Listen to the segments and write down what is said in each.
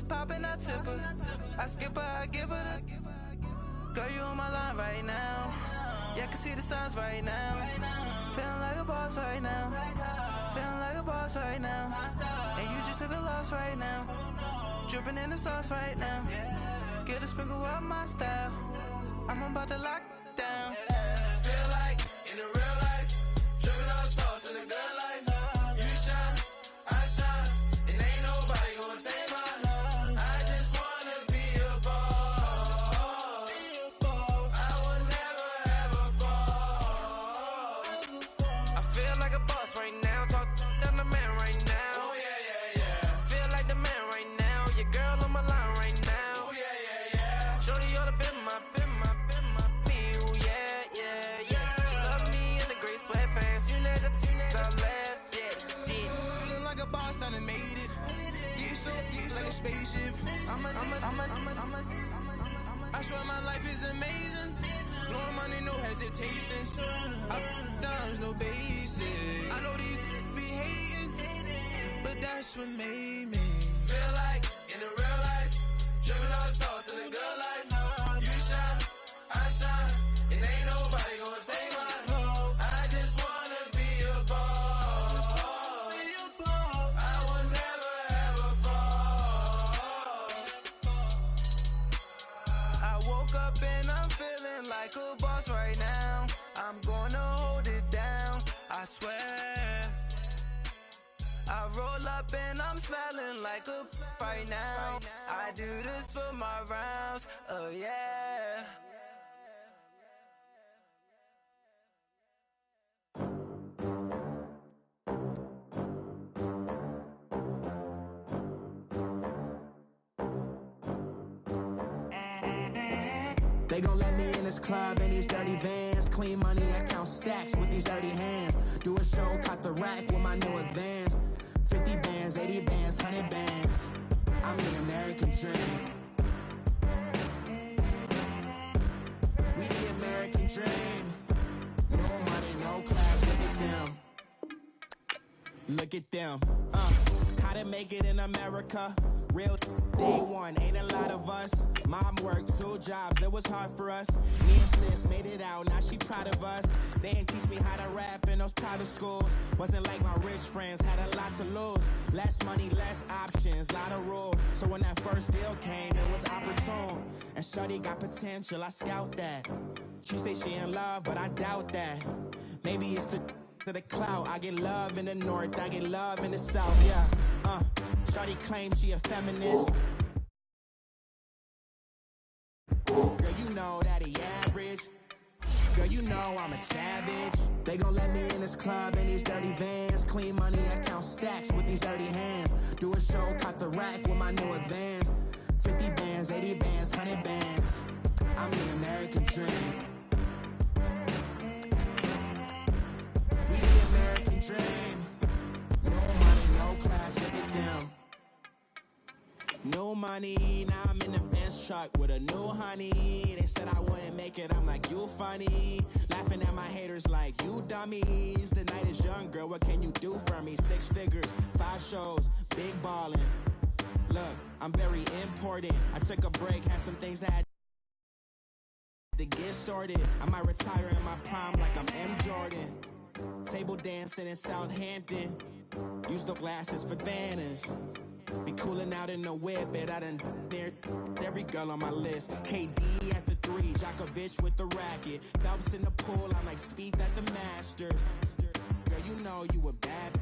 poppin', I tip her. I skip her, I give her the. Girl, you on my line right now. Yeah, I can see the signs right now. Feeling like a boss right now. Feeling like a boss right now. And you just took a loss right now. Dripping in the sauce right now. Get a sprinkle up my style. I'm about to lock down. Feel like in the real life, dripping on sauce in the good life. You shine, I shine, and ain't nobody gonna take mine. I just wanna be a boss. I will never ever fall. I feel like a boss right now. Talk down the man right now. Oh yeah, yeah, yeah. Feel like the man right now. Your girl on my line right now. Oh yeah, yeah, yeah. Shorty oughta been my me. Ooh, yeah, yeah, yeah. She love me in the gray sweatpants. You never left, yeah, did. Feeling like a boss, I done made it. Get so like a spaceship. I swear my life is amazing. Blowing money, no hesitation. Dollars, no basic. I know these be hating, but that's what made me feel like in the real life, dripping on sauce in the good life. You shine, I shine, and ain't nobody gonna take mine. I just wanna be a boss. I will never ever fall. I woke up and I'm feeling like a boss right now. I'm gonna hold it down, I swear. I roll up and I'm smelling like a right now. I do this for my rounds, oh yeah. They gon' let me in this club in these dirty vans. Clean money, I count stacks with these dirty hands. Do a show, caught the rack with my new advance. 50 bands, 80 bands, 100 bands. I'm the American dream. We the American dream. No money, no class, look at them. Look at them. How to make it in America. Real day one, ain't a lot of us. Mom worked 2 jobs, it was hard for us. Me and sis made it out, now she proud of us. They didn't teach me how to rap in those private schools. Wasn't like my rich friends, had a lot to lose. Less money, less options, lot of rules. So when that first deal came, it was opportune. And shorty got potential, I scout that. She say she in love, but I doubt that. Maybe it's to the clout. I get love in the north, I get love in the south, yeah. Shorty claims she a feminist. Girl, you know that he average. Girl, you know I'm a savage. They gon' let me in this club in these dirty vans. Clean money, I count stacks with these dirty hands. Do a show, caught the rack with my new advance. 50 bands, 80 bands, 100 bands. I'm the American dream. We the American dream. No money, no class, look at them. No money, now I'm in the Benz truck with a new honey. They said I wouldn't make it, I'm like, you funny. Laughing at my haters like, you dummies. The night is young, girl, what can you do for me? 6 figures, 5 shows, big ballin'. Look, I'm very important. I took a break, had some things I had to get sorted. I might retire in my prime like I'm M. Jordan. Table dancing in Southampton. Use the glasses for Vannas. Be coolin' out in the whip, but I done near every girl on my list. KD at the 3, Djokovic with the racket. Phelps in the pool, I'm like Speed at the Masters. Girl, you know you a bad.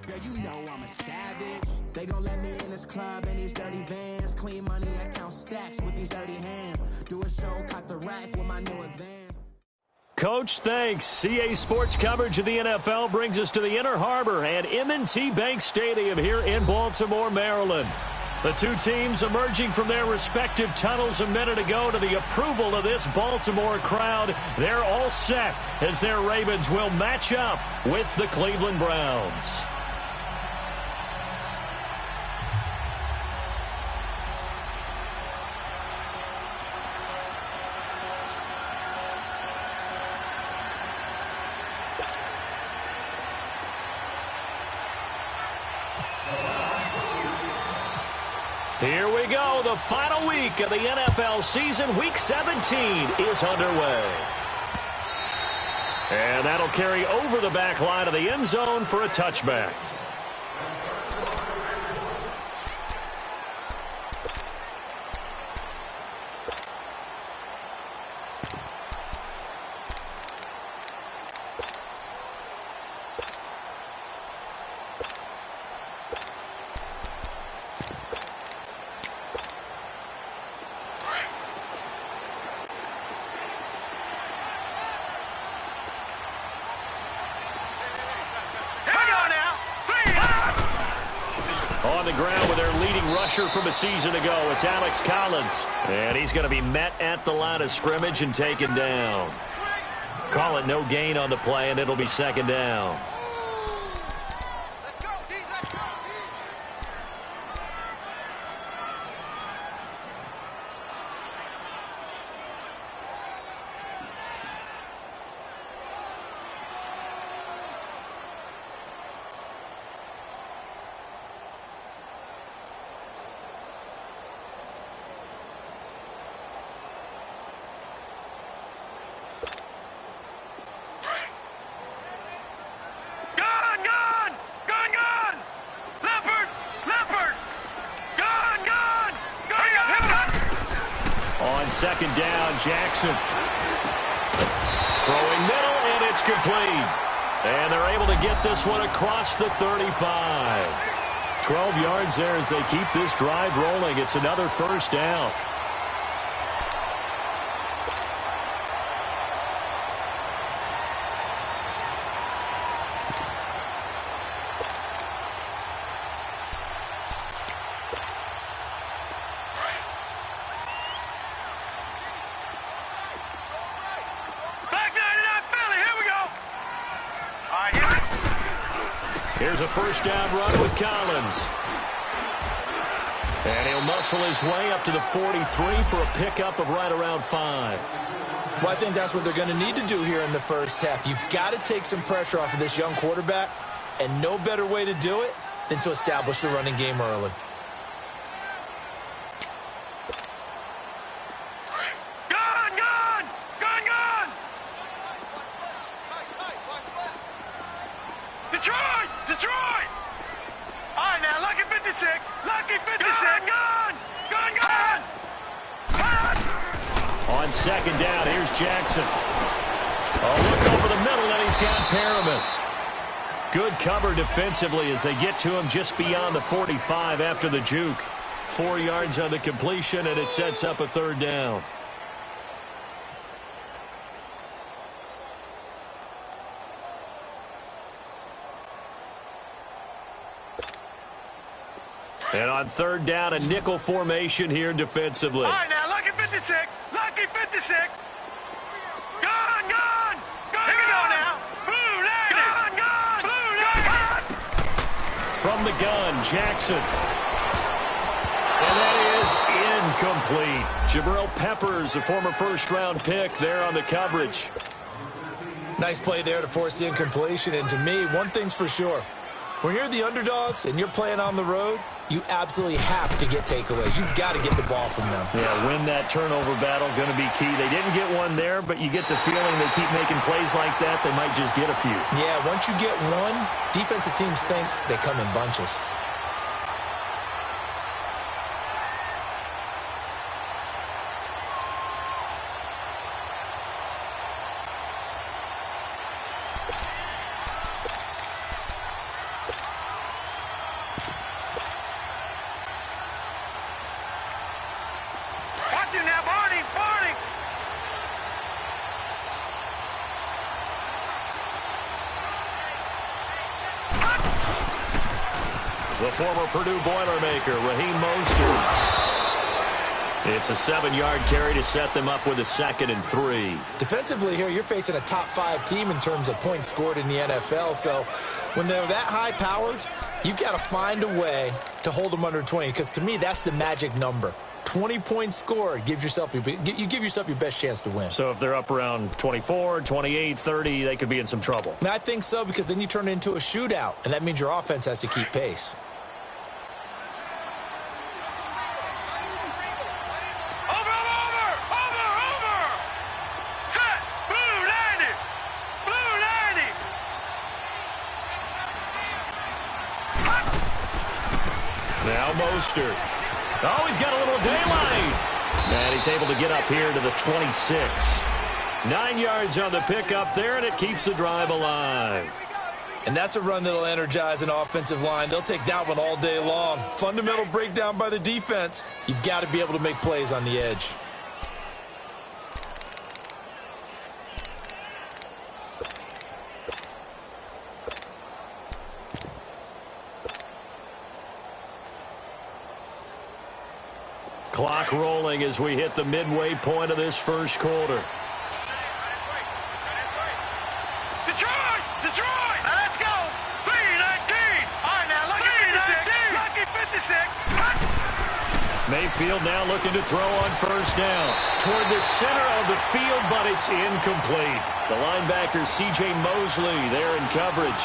Girl, you know I'm a savage. They gon' let me in this club in these dirty vans. Clean money, I count stacks with these dirty hands. Do a show, caught the rack with my new advance. Coach, thanks. CA Sports coverage of the NFL brings us to the Inner Harbor and M&T Bank Stadium here in Baltimore, Maryland. The two teams emerging from their respective tunnels a minute ago to the approval of this Baltimore crowd. They're all set as their Ravens will match up with the Cleveland Browns. Here we go. The final week of the NFL season. Week 17 is underway. And that'll carry over the back line of the end zone for a touchback. On the ground with their leading rusher from a season ago, it's Alex Collins. And he's going to be met at the line of scrimmage and taken down. Call it no gain on the play, and it'll be second down. Second down, Jackson. Throwing middle, and it's complete. And they're able to get this one across the 35. 12 yards there as they keep this drive rolling. It's another first down. Here's a first down run with Collins. And he'll muscle his way up to the 43 for a pickup of right around 5. Well, I think that's what they're going to need to do here in the first half. You've got to take some pressure off of this young quarterback, and no better way to do it than to establish the running game early. Detroit! All right, now, lucky 56. Lucky 56. Gone! On second down, here's Jackson. Oh, look over the middle, and he's got Perriman. Good cover defensively as they get to him just beyond the 45 after the juke. 4 yards on the completion, and it sets up a third down. And on third down, a nickel formation here defensively. All right, now, lucky 56. Lucky 56. Gone! Here we go now. Blue lady. Gone! Blue lady. From the gun, Jackson. And that is incomplete. Jabril Peppers, a former first-round pick there on the coverage. Nice play there to force the incompletion. And to me, one thing's for sure. When you're the underdogs and you're playing on the road, you absolutely have to get takeaways. You've got to get the ball from them. Yeah, win that turnover battle, going to be key. They didn't get one there, but you get the feeling they keep making plays like that, they might just get a few. Yeah, once you get one, defensive teams think they come in bunches. The former Purdue Boilermaker, Raheem Mostert. It's a 7-yard carry to set them up with a 2nd and 3. Defensively here, you're facing a top-5 team in terms of points scored in the NFL. So when they're that high-powered, you've got to find a way to hold them under 20. Because to me, that's the magic number. 20 points scored, you give yourself your best chance to win. So if they're up around 24, 28, 30, they could be in some trouble. And I think so, because then you turn it into a shootout, and that means your offense has to keep pace. Mostert. Oh, he's got a little daylight. And he's able to get up here to the 26. 9 yards on the pickup there, and it keeps the drive alive. And that's a run that'll energize an offensive line. They'll take that one all day long. Fundamental breakdown by the defense. You've got to be able to make plays on the edge. Clock rolling as we hit the midway point of this first quarter. Detroit! Now let's go! 3-19! All right, now, lucky 56! Lucky 56! Mayfield now looking to throw on first down. Toward the center of the field, but it's incomplete. The linebacker, C.J. Mosley, there in coverage.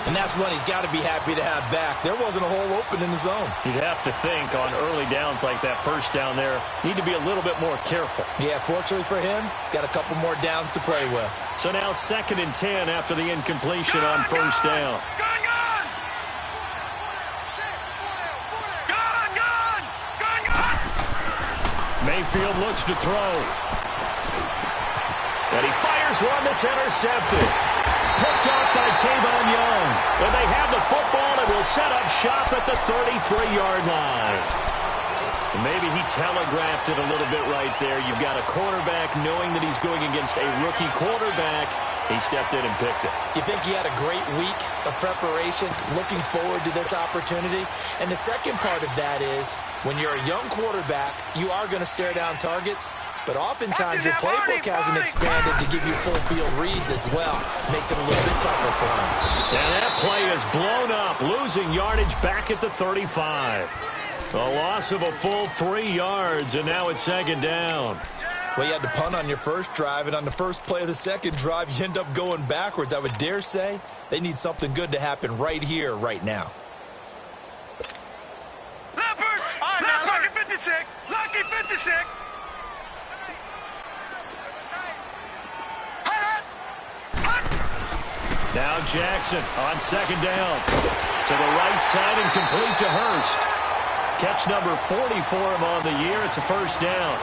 And that's one he's got to be happy to have back. There wasn't a hole open in the zone. You'd have to think on early downs like that first down there, need to be a little bit more careful. Yeah, fortunately for him, got a couple more downs to play with. So now 2nd and 10 after the incompletion on first down. Mayfield looks to throw. And he fires one that's intercepted. Picked off by Tavon Young. And they have the football and will set up shop at the 33-yard line. And maybe he telegraphed it a little bit right there. You've got a quarterback knowing that he's going against a rookie quarterback. He stepped in and picked it. You think he had a great week of preparation, looking forward to this opportunity? And the second part of that is, when you're a young quarterback, you are going to stare down targets, but oftentimes your playbook hasn't expanded to give you full field reads as well. Makes it a little bit tougher for him. And that play is blown up, losing yardage back at the 35. A loss of a full 3 yards, and now it's 2nd down. Well, you had to punt on your first drive, and on the first play of the second drive, you end up going backwards. I would dare say they need something good to happen right here, right now. Leopard! Lucky 56! Lucky 56! Now Jackson on 2nd down. To the right side and complete to Hurst. Catch number 40 for him on the year. It's a first down.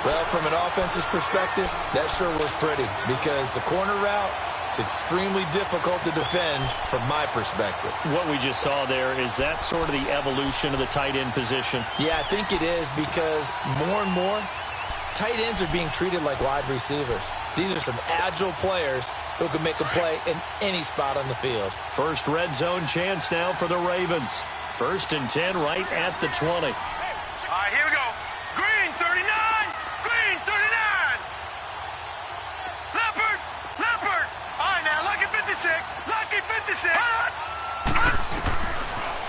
Well, from an offense's perspective, that sure was pretty because the corner route, it's extremely difficult to defend from my perspective. What we just saw there, is that sort of the evolution of the tight end position? Yeah, I think it is because more and more, tight ends are being treated like wide receivers. These are some agile players who can make a play in any spot on the field. First red zone chance now for the Ravens. 1st and 10 right at the 20. All right, here we go. Green 39! Green 39! Leopard! Leopard! All right, now, lucky 56! Lucky 56!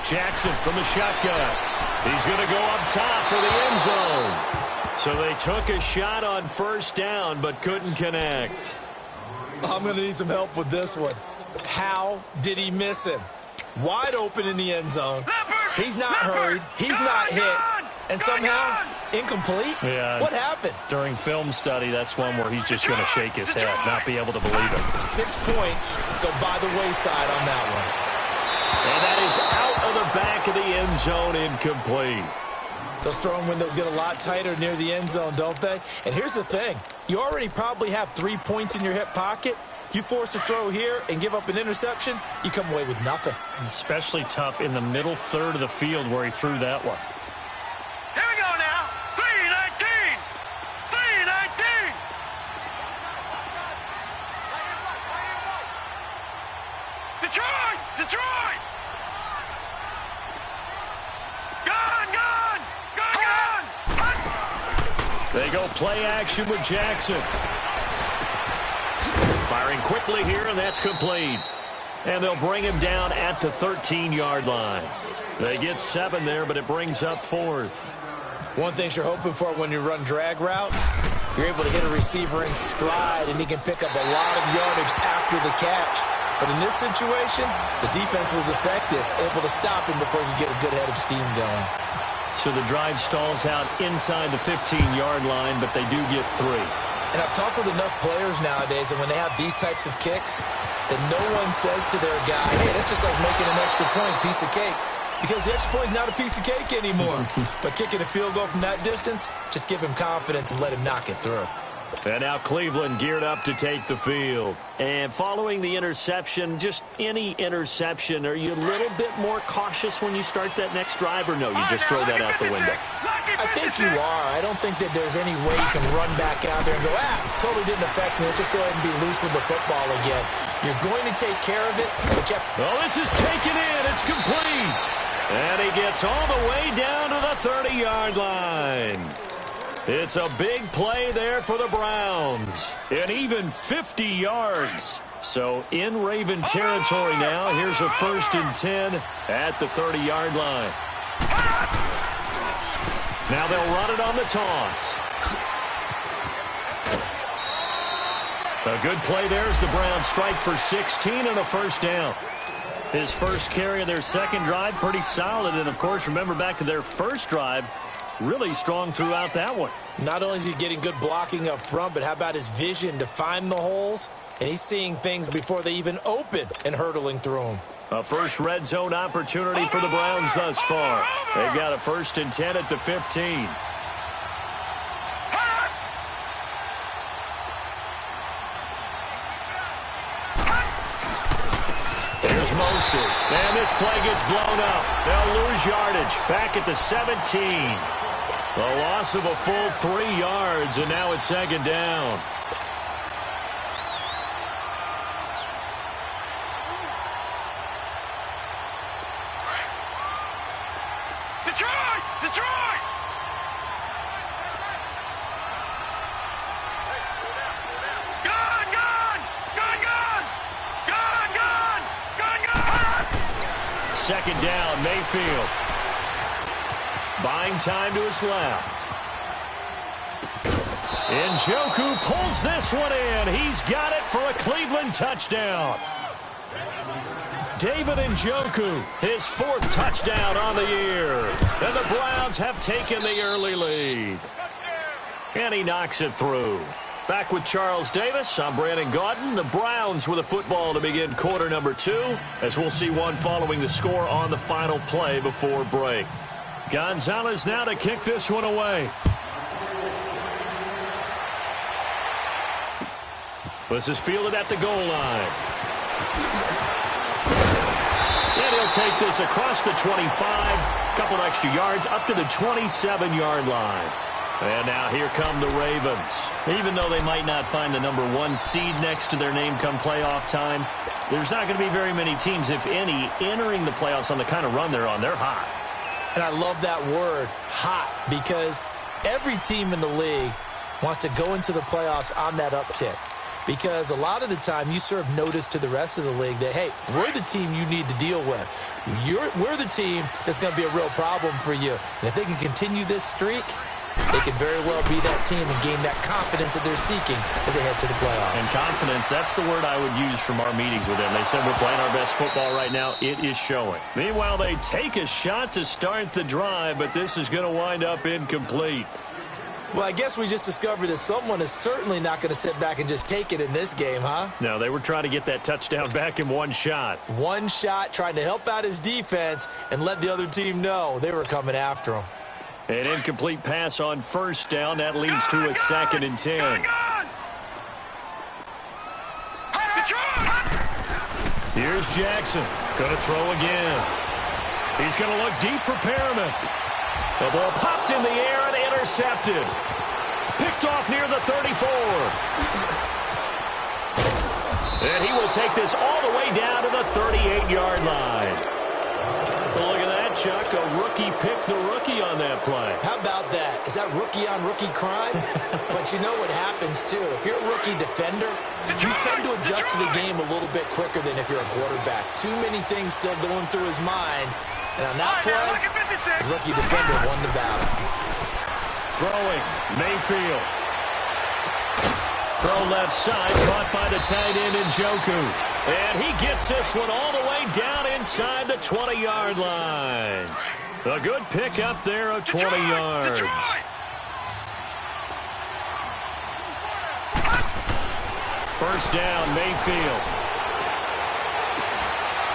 Jackson from the shotgun. He's going to go up top for the end zone. So they took a shot on first down but couldn't connect. I'm going to need some help with this one. How did he miss him? Wide open in the end zone. He's not hurried. He's not hit. And somehow, incomplete? Yeah. What happened? During film study, that's one where he's just going to shake his head, not be able to believe it. 6 points go by the wayside on that one. And that is out of the back of the end zone, incomplete. Those throwing windows get a lot tighter near the end zone, don't they? And here's the thing. You already probably have 3 points in your hip pocket. You force a throw here and give up an interception, you come away with nothing. Especially tough in the middle third of the field where he threw that one. Here we go now. 3-19! 3-19! Detroit! Detroit! They go play action with Jackson. Firing quickly here, and that's complete. And they'll bring him down at the 13-yard line. They get 7 there, but it brings up 4th. One thing you're hoping for when you run drag routes, you're able to hit a receiver in stride, and he can pick up a lot of yardage after the catch. But in this situation, the defense was effective, able to stop him before he could get a good head of steam going. So the drive stalls out inside the 15-yard line, but they do get 3. And I've talked with enough players nowadays, and when they have these types of kicks, that no one says to their guy, hey, that's just like making an extra point, piece of cake. because the extra point is not a piece of cake anymore. But kicking a field goal from that distance, just give him confidence and let him knock it through. And now Cleveland geared up to take the field. And following the interception, just any interception, are you a little bit more cautious when you start that next drive, or no, you just throw that out the window? I think you are. I don't think that there's any way you can run back out there and go, totally didn't affect me. Let's just go ahead and be loose with the football again. You're going to take care of it, but you have to... Well, this is taken in. It's complete. And he gets all the way down to the 30-yard line. It's a big play there for the Browns. An even 50 yards. So in Raven territory now. Here's a 1st and 10 at the 30-yard line. Now they'll run it on the toss. A good play there as the Browns strike for 16 and a 1st down. His first carry of their second drive, pretty solid. And, of course, remember back to their first drive, really strong throughout that one. Not only is he getting good blocking up front, but how about his vision to find the holes? And he's seeing things before they even open and hurtling through them. A first red zone opportunity for the Browns thus far. They've got a 1st and 10 at the 15. Here's Mostert. And this play gets blown up. They'll lose yardage. Back at the 17. A loss of a full 3 yards, and now it's 2nd down. Detroit! Detroit! Gun! Gun! Gun! Gun! Gun! Gun! Gun! Gun! 2nd down, Mayfield. Buying time to his left. Njoku pulls this one in. He's got it for a Cleveland touchdown. David Njoku, his 4th touchdown on the year. And the Browns have taken the early lead. And he knocks it through. Back with Charles Davis, I'm Brandon Gaudin. The Browns with a football to begin quarter number 2, as we'll see one following the score on the final play before break. Gonzalez now to kick this one away. This is fielded at the goal line. And he'll take this across the 25. A couple of extra yards up to the 27-yard line. And now here come the Ravens. Even though they might not find the number 1 seed next to their name come playoff time, there's not going to be very many teams, if any, entering the playoffs on the kind of run they're on. They're hot. And I love that word, hot, because every team in the league wants to go into the playoffs on that uptick. Because a lot of the time you serve notice to the rest of the league that, hey, we're the team you need to deal with. We're the team that's going to be a real problem for you. And if they can continue this streak, they could very well be that team and gain that confidence that they're seeking as they head to the playoffs. And confidence, that's the word I would use from our meetings with them. They said we're playing our best football right now. It is showing. Meanwhile, they take a shot to start the drive, but this is going to wind up incomplete. Well, I guess we just discovered that someone is certainly not going to sit back and just take it in this game, huh? No, they were trying to get that touchdown back in one shot. One shot, trying to help out his defense and let the other team know they were coming after him. An incomplete pass on 1st down. That leads to a 2nd and 10. Here's Jackson. Going to throw again. He's going to look deep for Perriman. The ball popped in the air and intercepted. Picked off near the 34. And he will take this all the way down to the 38-yard line. Well, look at that, Chuck. A rookie picked the rookie on that play. How about that? Is that rookie-on-rookie crime? But you know what happens, too. If you're a rookie defender, you tend to adjust to the game a little bit quicker than if you're a quarterback. Too many things still going through his mind. And on that play, the rookie defender won the battle. Throwing, Mayfield. Throw left side, caught by the tight end Njoku. And he gets this one all the way down inside the 20-yard line. A good pick up there of 20 yards. First down, Mayfield.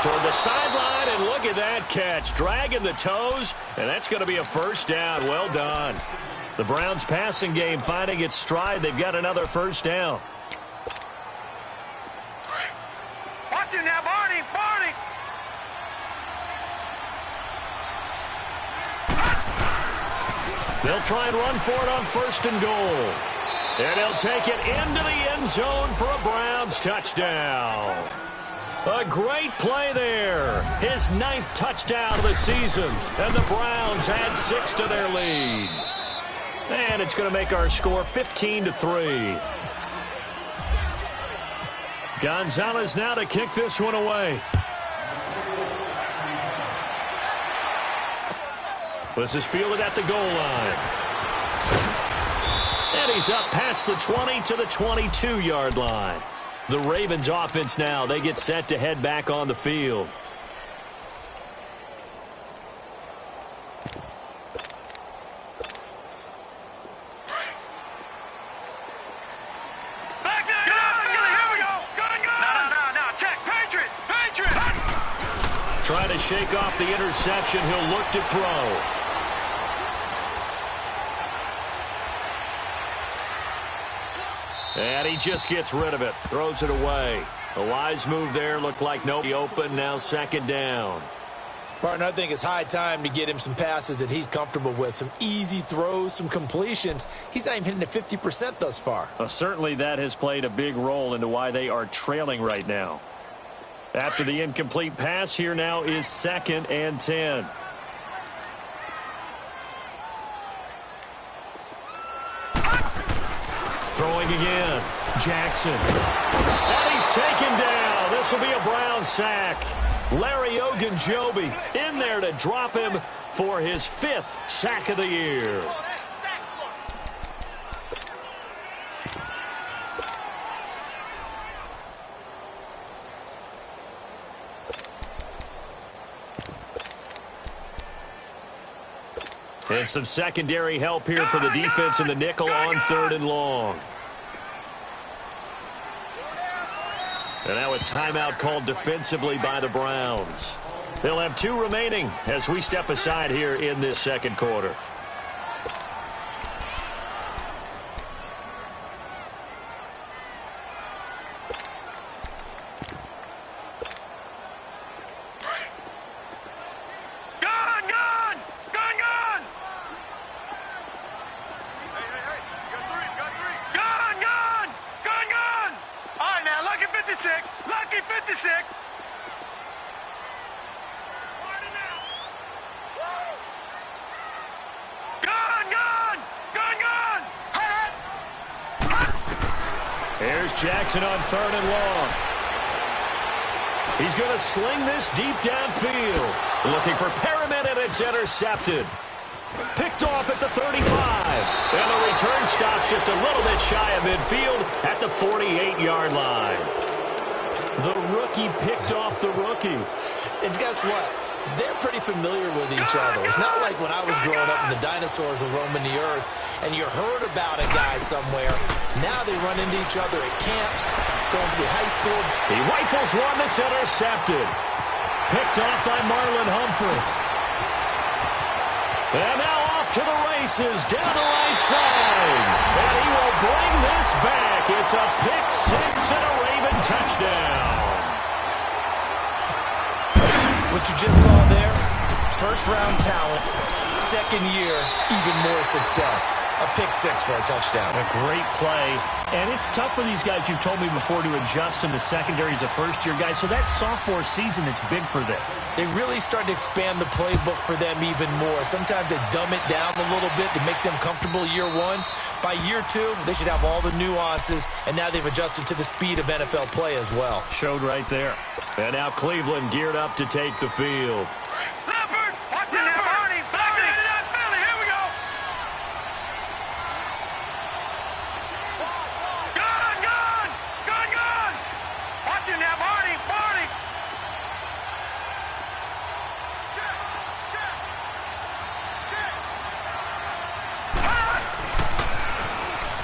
Toward the sideline, and look at that catch. Dragging the toes, and that's going to be a first down. Well done. The Browns' passing game finding its stride. They've got another first down. Watch it now, Barney. Barney. They'll try and run for it on first and goal. And he'll take it into the end zone for a Browns touchdown. A great play there. His 9th touchdown of the season. And the Browns add 6 to their lead. And it's going to make our score 15-3. Gonzalez now to kick this one away. This is fielded at the goal line. And he's up past the 20 to the 22-yard line. The Ravens offense now, they get set to head back on the field. Trying to shake off the interception. He'll look to throw. And he just gets rid of it. Throws it away. A wise move there. Looked like nobody open. Now second down. Partner, I think it's high time to get him some passes that he's comfortable with. Some easy throws, some completions. He's not even hitting at 50% thus far. Certainly that has played a big role into why they are trailing right now. After the incomplete pass, here now is 2nd and 10. Throwing again. Jackson. And he's taken down. This will be a Brown sack. Larry Ogunjobi in there to drop him for his 5th sack of the year. And some secondary help here for the defense in the nickel on 3rd and long. And now a timeout called defensively by the Browns. They'll have 2 remaining as we step aside here in this second quarter. Lucky 56. Gun. Here's Jackson on 3rd and long. He's going to sling this deep downfield. Looking for Perriman, and it's intercepted. Picked off at the 35. And the return stops just a little bit shy of midfield at the 48-yard line. The rookie picked off the rookie. And guess what? They're pretty familiar with each other. It's not like when I was growing up and the dinosaurs were roaming the earth and you heard about a guy somewhere. Now they run into each other at camps, going through high school. He rifles one that's intercepted. Picked off by Marlon Humphrey. And now off to the races, down the right side. And he will bring this back. It's a pick six and a Raven touchdown. What you just saw there, first-round talent, second year, even more success. A pick six for a touchdown. A great play. And it's tough for these guys, you've told me before, to adjust in the secondary as a first-year guy. So that sophomore season is big for them. They really start to expand the playbook for them even more. Sometimes they dumb it down a little bit to make them comfortable year one. By year two, they should have all the nuances, and now they've adjusted to the speed of NFL play as well. Showed right there. And now Cleveland geared up to take the field. Leopard! Watch it now, Barney! Barney! Philly, here we go! Gun! Watch it now, Barney!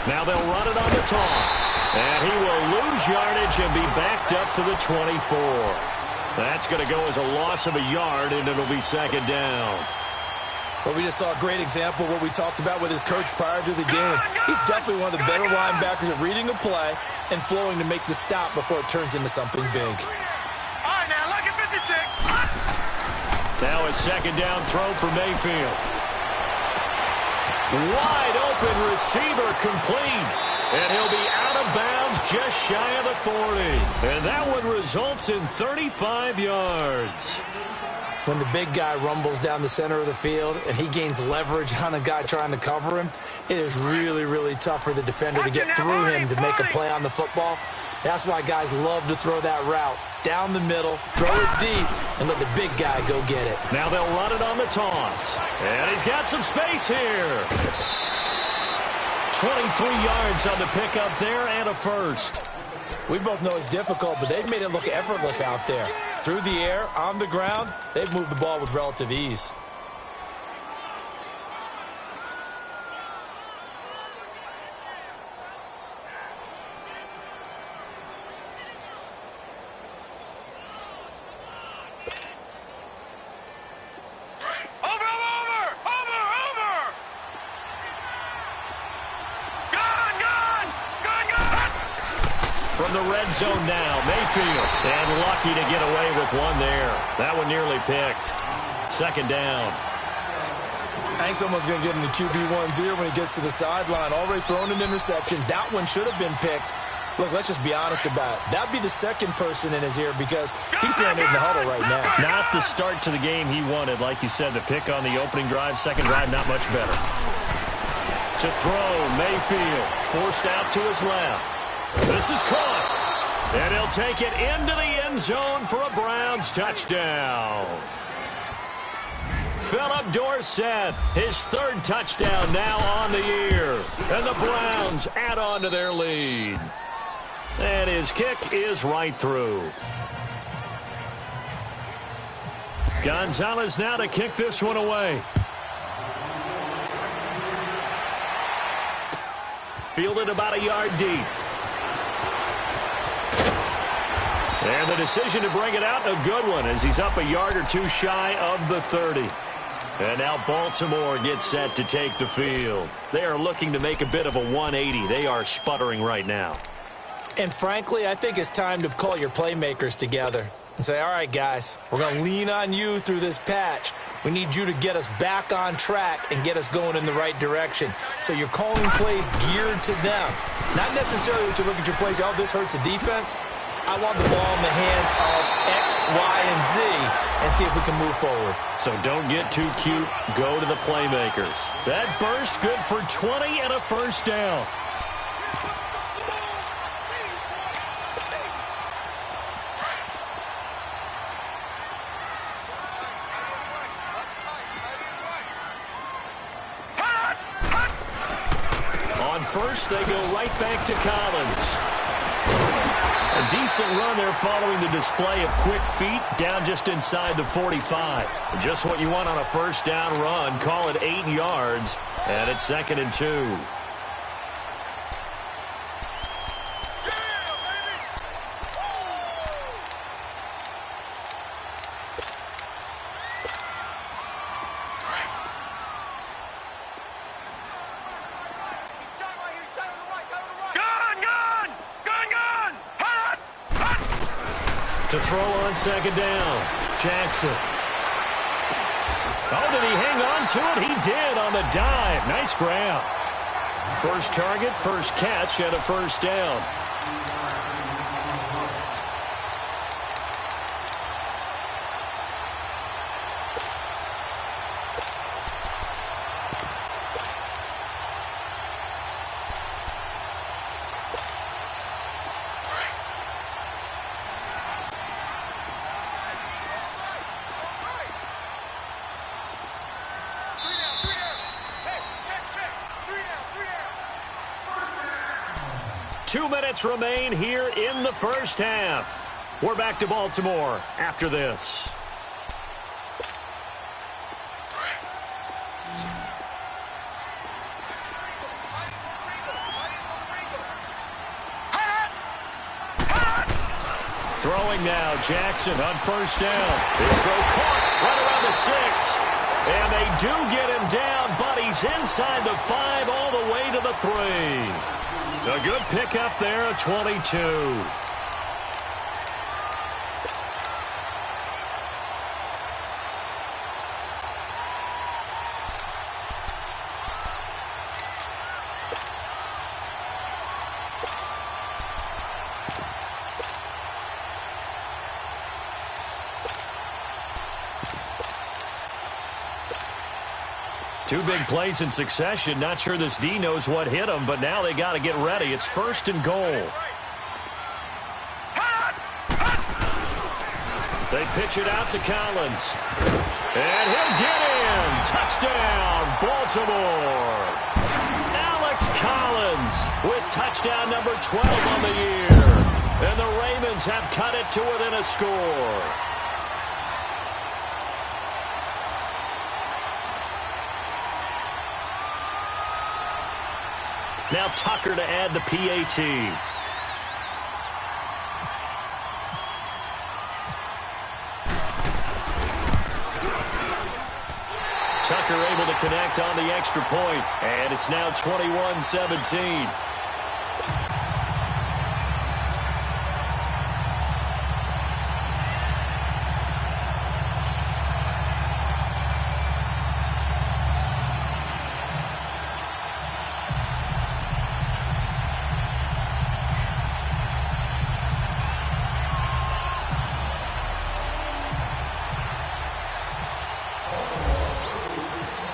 Now they'll run it on the toss. And he will lose yardage and be backed up to the 24. That's going to go as a loss of a yard, and it'll be second down. Well, we just saw a great example of what we talked about with his coach prior to the game. He's definitely one of the better linebackers at reading a play and flowing to make the stop before it turns into something big. All right, now, look at 56. Now a second down throw for Mayfield. Wide open receiver complete. And he'll be out of bounds just shy of the 40. And that one results in 35 yards. When the big guy rumbles down the center of the field and he gains leverage on a guy trying to cover him, it is really, really tough for the defender to get through him to make a play on the football. That's why guys love to throw that route. Down the middle, throw it deep, and let the big guy go get it. Now they'll run it on the toss. And he's got some space here. 23 yards on the pickup there and a first. We both know it's difficult, but they've made it look effortless out there. Through the air, on the ground, they've moved the ball with relative ease. From the red zone now, Mayfield. And lucky to get away with one there. That one nearly picked. Second down. I think someone's going to get into QB1's ear when he gets to the sideline. Already thrown an interception. That one should have been picked. Look, let's just be honest about it. That'd be the second person in his ear because he's hearing it in the huddle right now. Not the start to the game he wanted. Like you said, the pick on the opening drive, second drive, not much better. To throw, Mayfield forced out to his left. This is caught, and he'll take it into the end zone for a Browns touchdown. Philip Dorsett, his third touchdown now on the year, and the Browns add on to their lead. And his kick is right through. Gonzalez now to kick this one away. Fielded about a yard deep. And the decision to bring it out, a good one, as he's up a yard or two shy of the 30. And now Baltimore gets set to take the field. They are looking to make a bit of a 180. They are sputtering right now. And frankly, I think it's time to call your playmakers together and say, all right, guys, we're going to lean on you through this patch. We need you to get us back on track and get us going in the right direction. So you're calling plays geared to them. Not necessarily that you look at your plays, oh, this hurts the defense. I want the ball in the hands of X, Y, and Z and see if we can move forward. So don't get too cute. Go to the playmakers. That burst good for 20 and a first down. On first, they go right back to Collins. A decent run there following the display of quick feet down just inside the 45. Just what you want on a first down run. Call it 8 yards, and it's 2nd and 2. To throw on 2nd down, Jackson. Oh, did he hang on to it? He did on the dive. Nice grab. First target, first catch, and a first down. Two minutes remain here in the first half. We're back to Baltimore after this. Throwing now, Jackson on first down. His throw caught right around the 6. And they do get him down, but he's inside the 5 all the way to the 3. A good pickup there at 22. Two big plays in succession. Not sure this D knows what hit him, but now they got to get ready. It's 1st and goal. They pitch it out to Collins. And he'll get in. Touchdown, Baltimore. Alex Collins with touchdown number 12 on the year. And the Ravens have cut it to within a score. Now Tucker to add the PAT. Tucker able to connect on the extra point, and it's now 21-17.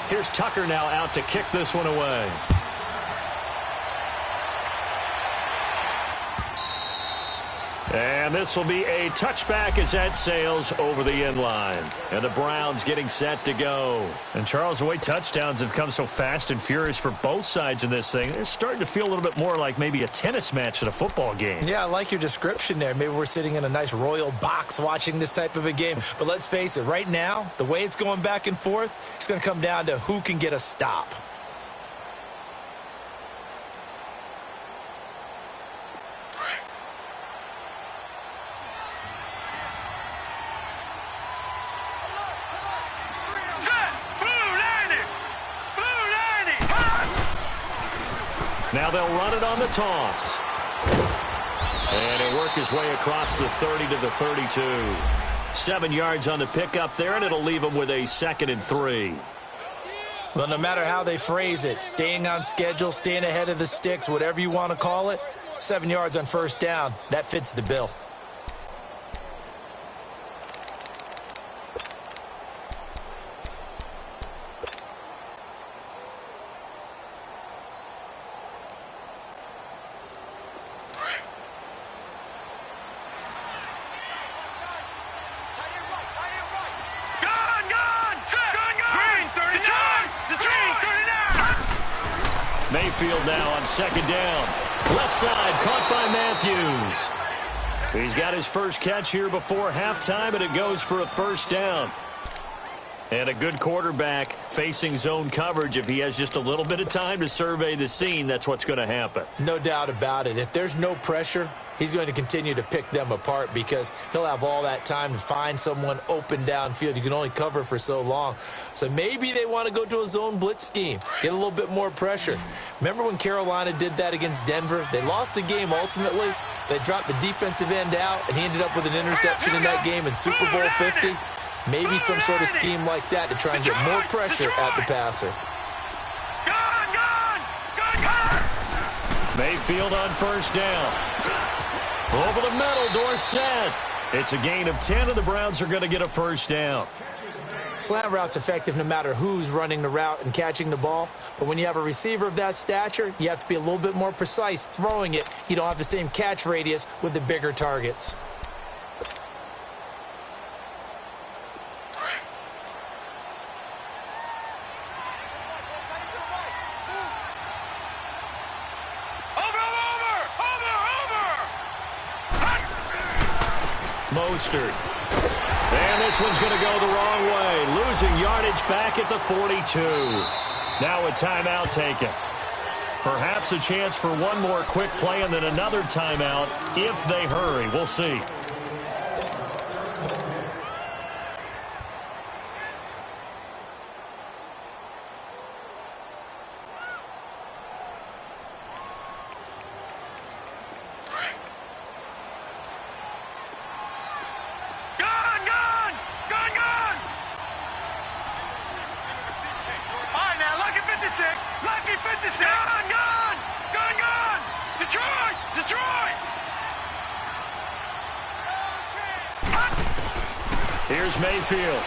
Here's Tucker now out to kick this one away. And this will be a touchback as that sails over the end line. And the Browns getting set to go. And Charles, the way touchdowns have come so fast and furious for both sides in this thing, it's starting to feel a little bit more like maybe a tennis match than a football game. Yeah, I like your description there. Maybe we're sitting in a nice royal box watching this type of a game. But let's face it, right now, the way it's going back and forth, it's going to come down to who can get a stop. Now they'll run it on the toss. And he'll work his way across the 30 to the 32. 7 yards on the pickup there, and it'll leave him with a 2nd and 3. Well, no matter how they phrase it, staying on schedule, staying ahead of the sticks, whatever you want to call it, 7 yards on first down, that fits the bill. Mayfield now on 2nd down. Left side, caught by Matthews. He's got his first catch here before halftime, and it goes for a 1st down. And a good quarterback facing zone coverage. If he has just a little bit of time to survey the scene, that's what's going to happen. No doubt about it. If there's no pressure, he's going to continue to pick them apart because he'll have all that time to find someone open downfield. You can only cover for so long. So maybe they want to go to a zone blitz scheme, get a little bit more pressure. Remember when Carolina did that against Denver? They lost the game ultimately. They dropped the defensive end out, and he ended up with an interception in that game in Super Bowl 50. Maybe some sort of scheme like that to try and get more pressure at the passer. Mayfield on 1st down. Over the middle, Dorsett. It's a gain of 10, and the Browns are going to get a 1st down. Slant route's effective no matter who's running the route and catching the ball. But when you have a receiver of that stature, you have to be a little bit more precise throwing it. You don't have the same catch radius with the bigger targets. Mostert. And this one's going to go the wrong way. Losing yardage back at the 42. Now a timeout taken. Perhaps a chance for one more quick play and then another timeout if they hurry. We'll see. Lucky 56. Gone. Detroit. Here's Mayfield.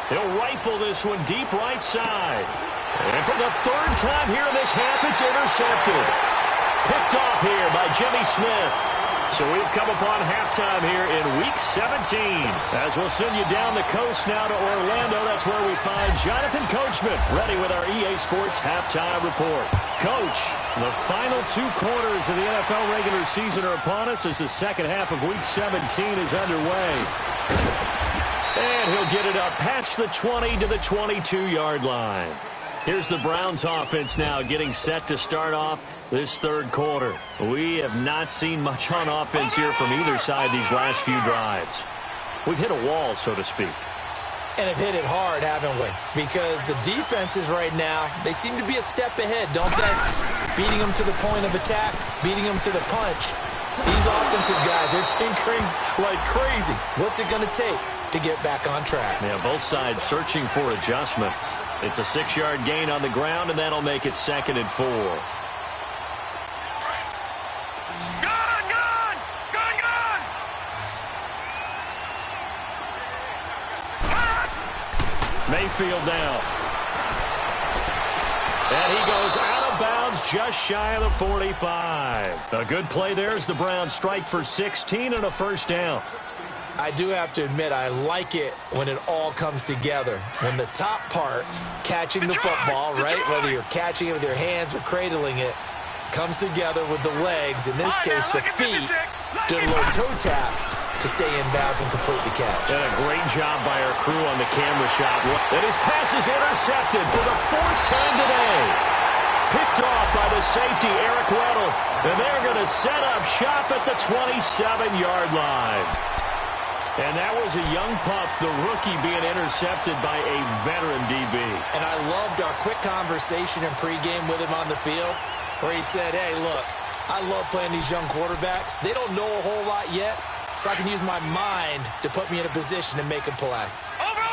He'll rifle this one deep right side. And for the third time here in this half, it's intercepted. Picked off here by Jimmy Smith. So we've come upon halftime here in Week 17. As we'll send you down the coast now to Orlando, that's where we find Jonathan Coachman, ready with our EA Sports Halftime Report. Coach, the final 2 quarters of the NFL regular season are upon us as the second half of Week 17 is underway. And he'll get it up past the 20 to the 22-yard line. Here's the Browns offense now getting set to start off this third quarter. We have not seen much on offense here from either side these last few drives. We've hit a wall, so to speak. And have hit it hard, haven't we? Because the defenses right now, they seem to be a step ahead, don't they? Beating them to the point of attack, beating them to the punch. These offensive guys, they're tinkering like crazy. What's it going to take to get back on track? Yeah, both sides searching for adjustments. It's a 6-yard gain on the ground, and that'll make it 2nd and 4. Mayfield now. And he goes out of bounds just shy of the 45. A good play there as the Browns strike for 16 and a first down. I do have to admit, I like it when it all comes together. When the top part, catching the football, right, whether you're catching it with your hands or cradling it, comes together with the legs, in this case the feet, do a little toe tap to stay in bounds and complete the catch. And a great job by our crew on the camera shot. And his pass is intercepted for the 4th time today. Picked off by the safety, Eric Weddle. And they're going to set up shop at the 27-yard line. And that was a young pup, the rookie, being intercepted by a veteran DB. And I loved our quick conversation in pregame with him on the field where he said, hey, look, I love playing these young quarterbacks. They don't know a whole lot yet, so I can use my mind to put me in a position to make a play. Over!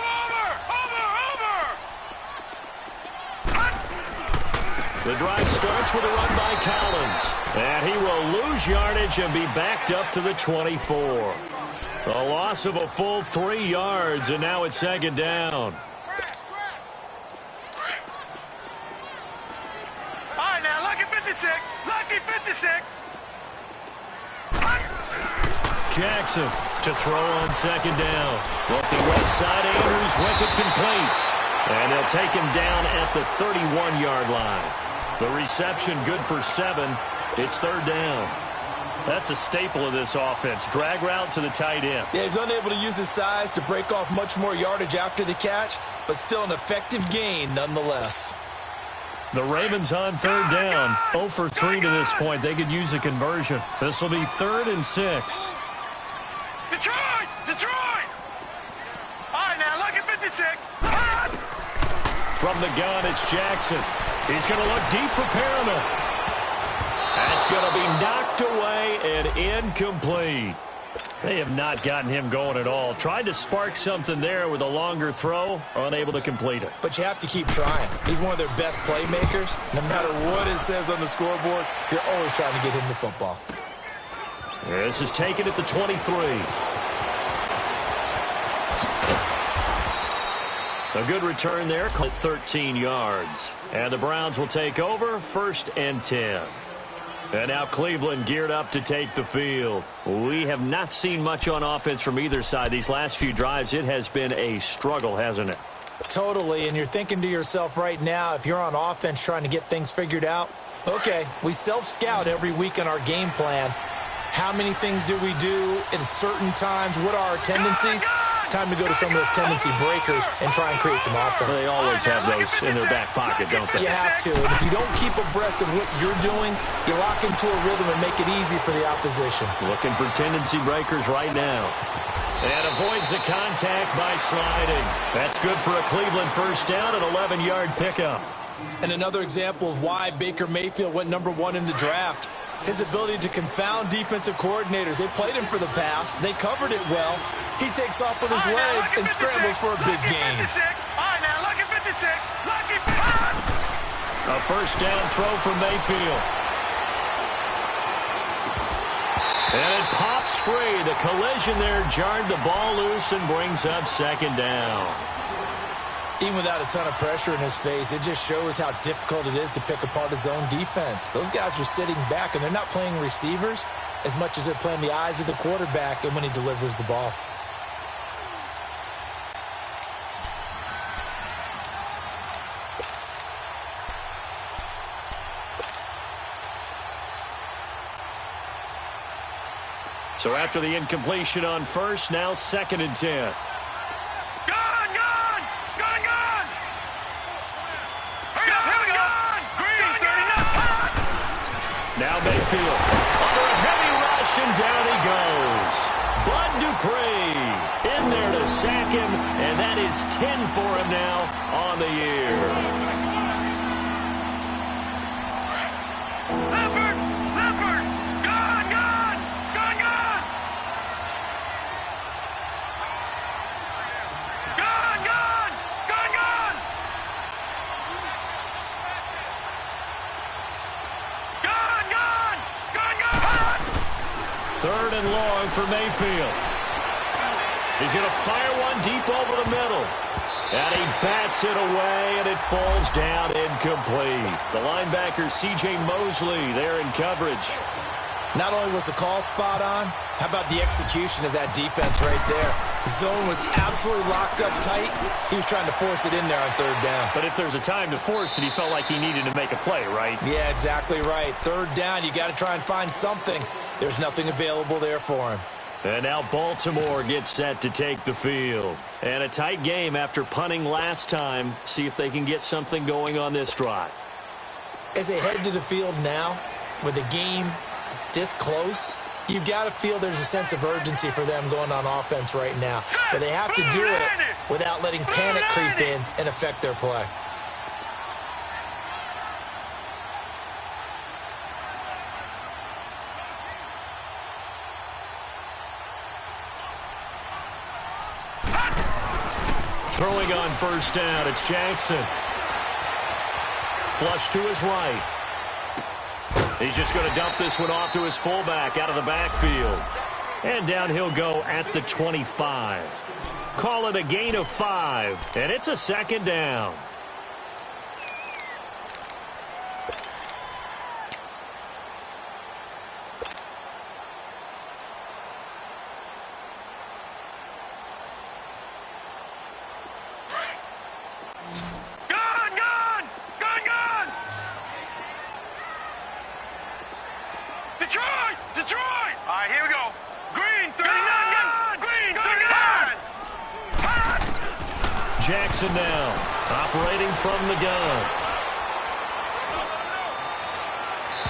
The drive starts with a run by Collins. And he will lose yardage and be backed up to the 24. A loss of a full 3 yards, and now it's 2nd down. All right, now, Lucky 56. Jackson to throw on 2nd down. Looking left side, Andrews with it complete. And they'll take him down at the 31-yard line. The reception good for 7. It's 3rd down. That's a staple of this offense. Drag route to the tight end. Yeah, he's unable to use his size to break off much more yardage after the catch, but still an effective gain nonetheless. The Ravens on 3rd down. 0 for 3 to this point. They could use a conversion. This will be 3rd and 6. Detroit! All right, now, Lucky 56. From the gun, it's Jackson. He's going to look deep for Perriman. That's going to be knocked away and incomplete. They have not gotten him going at all. Tried to spark something there with a longer throw, unable to complete it. But you have to keep trying. He's one of their best playmakers. No matter what it says on the scoreboard, you're always trying to get him the football. This is taken at the 23. A good return there, called 13 yards. And the Browns will take over, 1st and 10. And now Cleveland geared up to take the field. We have not seen much on offense from either side. These last few drives, it has been a struggle, hasn't it? Totally, and you're thinking to yourself right now, if you're on offense trying to get things figured out, okay, we self-scout every week in our game plan. How many things do we do at certain times? What are our tendencies? Time to go to some of those tendency breakers and try and create some offense. They always have those in their back pocket, don't they? You have to. And if you don't keep abreast of what you're doing, you lock into a rhythm and make it easy for the opposition. Looking for tendency breakers right now. And avoids the contact by sliding. That's good for a Cleveland first down, an 11-yard pickup. And another example of why Baker Mayfield went #1 in the draft. His ability to confound defensive coordinators. They played him for the pass. They covered it well. He takes off with his legs and scrambles for a big gain. All right, now, A first down throw for Mayfield. And it pops free. The collision there jarred the ball loose and brings up second down. Even without a ton of pressure in his face, it just shows how difficult it is to pick apart his own defense. Those guys are sitting back, and they're not playing receivers as much as they're playing the eyes of the quarterback and when he delivers the ball. So after the incompletion on first, now 2nd and 10. Now Mayfield under a heavy rush, and down he goes. Bud Dupree in there to sack him, and that is 10 for him now on the year. Third and long for Mayfield. He's going to fire one deep over the middle. And he bats it away, and it falls down incomplete. The linebacker, C.J. Mosley, there in coverage. Not only was the call spot on, how about the execution of that defense right there? The zone was absolutely locked up tight. He was trying to force it in there on third down. But if there's a time to force it, he felt like he needed to make a play, right? Yeah, exactly right. Third down, you got to try and find something. There's nothing available there for him. And now Baltimore gets set to take the field. And a tight game after punting last time. See if they can get something going on this drive. As they head to the field now, with the game this close, you've got to feel there's a sense of urgency for them going on offense right now. But they have to do it without letting panic creep in and affect their play. Throwing on first down, it's Jackson. Flush to his right. He's just going to dump this one off to his fullback out of the backfield. And down he'll go at the 25. Call it a gain of 5, and it's a second down. Detroit! All right, here we go. Green, 39. Green, 39. Jackson now, operating from the gun.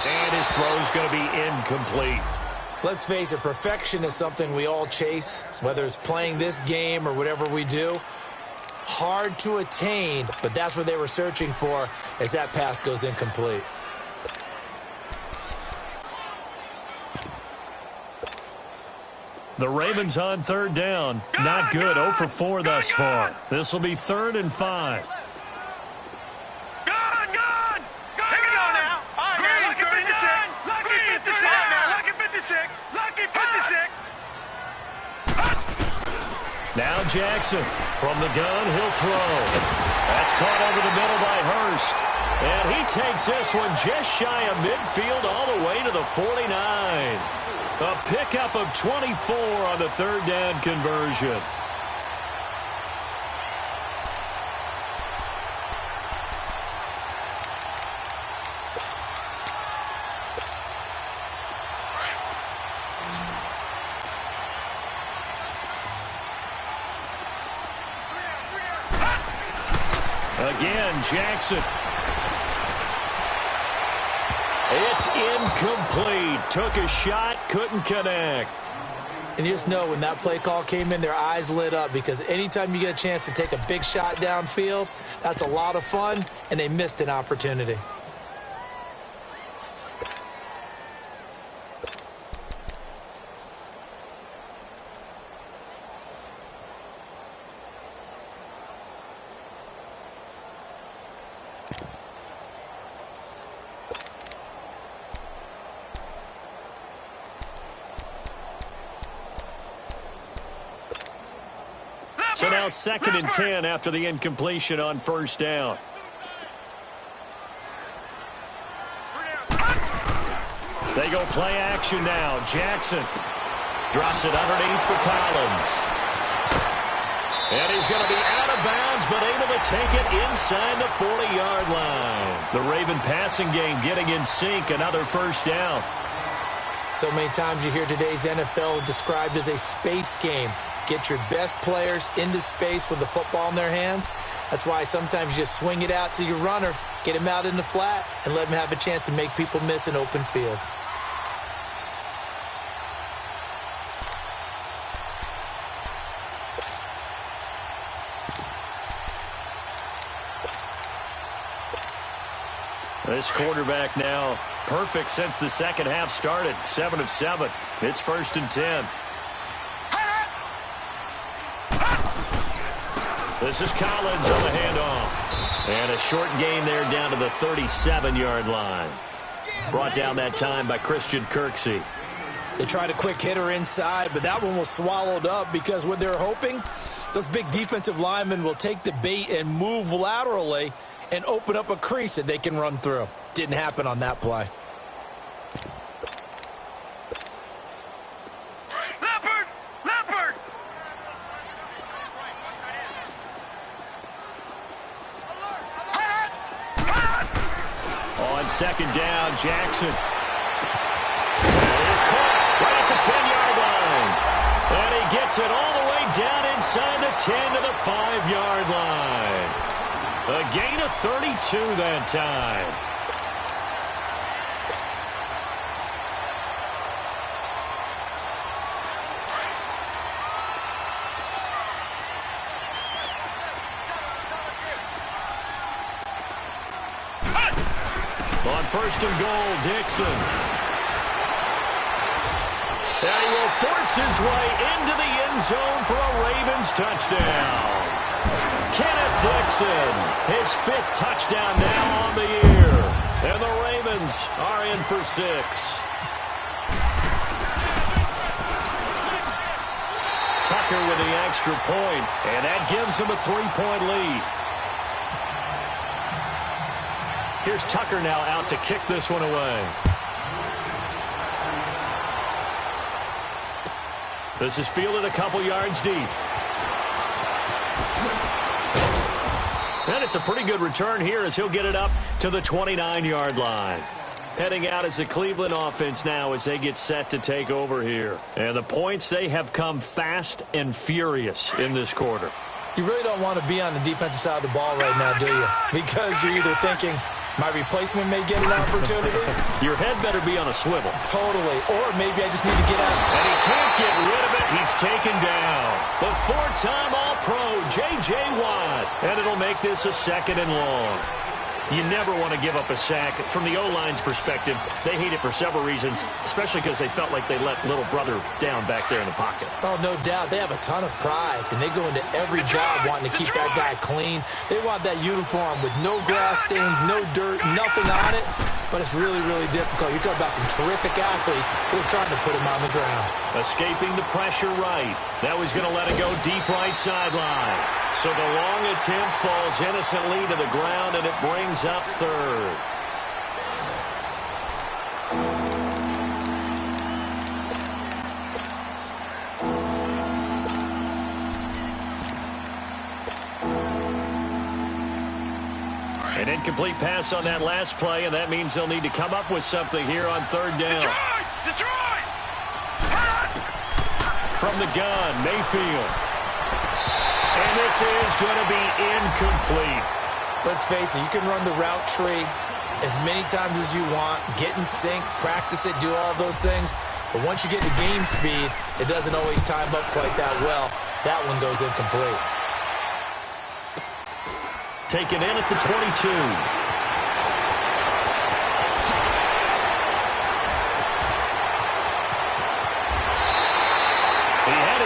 And his throw's going to be incomplete. Let's face it, perfection is something we all chase, whether it's playing this game or whatever we do. Hard to attain, but that's what they were searching for as that pass goes incomplete. The Ravens on third down. Not good. 0 for 4 thus far. This will be 3rd and 5. Now Jackson from the gun. He'll throw. That's caught over the middle by Hurst. And he takes this one just shy of midfield all the way to the 49. A pickup of 24 on the third down conversion. Again, Jackson. It's incomplete. Took a shot, couldn't connect. And you just know when that play call came in, their eyes lit up, because anytime you get a chance to take a big shot downfield, that's a lot of fun, and they missed an opportunity. So now 2nd and 10 after the incompletion on first down. They go play action now. Jackson drops it underneath for Collins. And he's going to be out of bounds, but able to take it inside the 40-yard line. The Raven passing game getting in sync, another first down. So many times you hear today's NFL described as a space game. Get your best players into space with the football in their hands. That's why sometimes you just swing it out to your runner, get him out in the flat, and let him have a chance to make people miss an open field. This quarterback now perfect since the second half started. 7 of 7. It's 1st and 10. This is Collins on the handoff. And a short gain there down to the 37-yard line. Brought down that time by Christian Kirksey. They tried a quick hitter inside, but that one was swallowed up because what they're hoping, those big defensive linemen will take the bait and move laterally and open up a crease that they can run through. Didn't happen on that play. Leopard! On 2nd down, Jackson. It is caught right at the 10-yard line. And he gets it all the way down inside the 10 to the 5-yard line. A gain of 32 that time. On 1st and goal, Dixon. And he will force his way into the end zone for a Ravens touchdown. Kenneth Dixon, his 5th touchdown now on the year. And the Ravens are in for 6. Tucker with the extra point, and that gives him a 3-point lead. Here's Tucker now out to kick this one away. This is fielded a couple yards deep. And it's a pretty good return here as he'll get it up to the 29-yard line. Heading out as the Cleveland offense now as they get set to take over here. And the points, they have come fast and furious in this quarter. You really don't want to be on the defensive side of the ball right now, do you? Because you're either thinking, my replacement may get an opportunity. Your head better be on a swivel. Totally. Or maybe I just need to get out. And he can't get rid of it. He's taken down. The 4-time All-Pro, J.J. Watt. And it'll make this a 2nd and long. You never want to give up a sack. From the O-line's perspective, they hate it for several reasons, especially because they felt like they let little brother down back there in the pocket. Oh, no doubt. They have a ton of pride, and they go into every job wanting to keep that guy clean. They want that uniform with no grass stains, no dirt, nothing on it, but it's really, really difficult. You're talking about some terrific athletes who are trying to put him on the ground. Escaping the pressure right. Now he's going to let it go deep right sideline. So the long attempt falls innocently to the ground, and it brings up 3rd. An incomplete pass on that last play, and that means they'll need to come up with something here on 3rd down. Detroit! From the gun, Mayfield. And this is going to be incomplete. Let's face it, you can run the route tree as many times as you want, get in sync, practice it, do all those things. But once you get to game speed, it doesn't always time up quite that well. That one goes incomplete. Taken in at the 22.